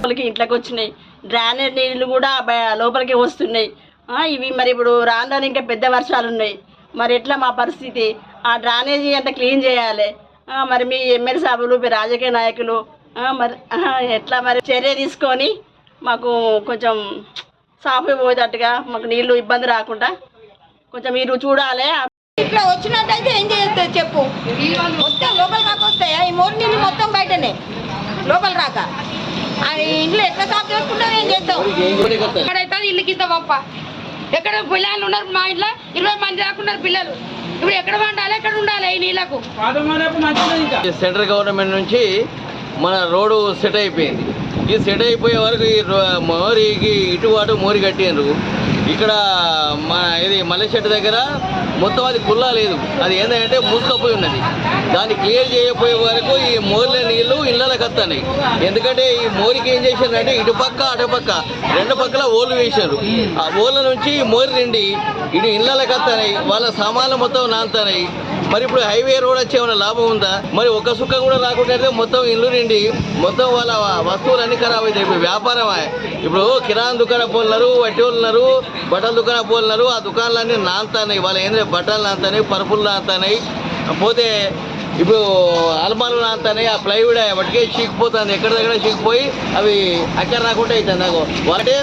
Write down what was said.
లోపలికి ఇంట్లోకి వచ్చినాయి. డ్రైనేజ్ నీళ్ళు కూడా లోపలికి వస్తున్నాయి. ఇవి మరి ఇప్పుడు రాను ఇంకా పెద్ద వర్షాలు ఉన్నాయి. మరి ఎట్లా మా పరిస్థితి? ఆ డ్రైనేజీ అంతా క్లీన్ చేయాలి. మరి మీ ఎమ్మెల్యే సాబులు, మీ రాజకీయ నాయకులు మరి ఎట్లా మరి చర్య తీసుకొని మాకు కొంచెం సాఫ్ పోయేటట్టుగా మాకు నీళ్ళు ఇబ్బంది రాకుండా కొంచెం మీరు చూడాలి. ఇట్లా వచ్చినట్టయితే ఏం చేస్తుంది చెప్పు? మొత్తం లోపల రాక వస్తాయా? ఈ మూడు నీళ్ళు మొత్తం బయటనే లోపల రాక ఇంట్లో ఎట్లా సాఫ్ చేసుకుంటాం? ఏం చేస్తాం? ఎక్కడైతే ఇల్లు కింద పంప ఎక్కడ పిల్లలు ఉన్నారు, మా ఇంట్లో 20 మంది దాకున్నారు పిల్లలు. ఇప్పుడు ఎక్కడ వండాలి, ఎక్కడ ఉండాలి ఈ నీళ్ళకు? సెంట్రల్ గవర్నమెంట్ నుంచి మన రోడ్డు సెట్ అయిపోయింది. ఈ సెట్ అయిపోయే వరకు ఈ మోరికి ఇటువాటు మోరి కట్టిండ్రు. ఇక్కడ మన ఇది మల్లెచెట్టు దగ్గర మొత్తం అది కుల్లా లేదు. అది ఏంటంటే మూసుకపోయి ఉన్నది. దాన్ని క్లియర్ చేయకపోయే వరకు ఈ మోర్ల నీళ్లు ఇళ్ళకి వస్తున్నాయి. ఎందుకంటే ఈ మోరికి ఏం చేశారంటే ఇటుపక్క అటుపక్క 2 పక్కల ఓళ్ళు వేశారు. ఆ ఓళ్ళ నుంచి ఈ మోరి నిండి ఇటు ఇళ్ళకి వస్తున్నాయి. వాళ్ళ సామాన్లు మొత్తం నానుతున్నాయి. మరి ఇప్పుడు హైవే రోడ్ వచ్చే ఏమైనా లాభం ఉందా? మరి ఒక సుక్క కూడా రాకుండా మొత్తం ఇల్లు నిండి మొత్తం వాళ్ళ వస్తువులన్నీ ఖరాబ్ అవుతాయి. ఇప్పుడు వ్యాపారమే. ఇప్పుడు కిరాణా దుకాణం పోలున్నారు, వడ్డీ ఉన్నారు, బట్టల దుకాణం పోలున్నారు. ఆ దుకాణాలన్నీ నానుతున్నాయి. వాళ్ళు ఏంటంటే బట్టలు నానుతున్నాయి, పరుపులు నానుతున్నాయి. పోతే ఇప్పుడు అలమాలు నానుతున్నాయి. ఆ ప్లైవుడ్ వాటికే చీకిపోతుంది. ఎక్కడ దగ్గర చీకిపోయి అవి అక్కడ రాకుండా అవుతుంది. నాకు వాటే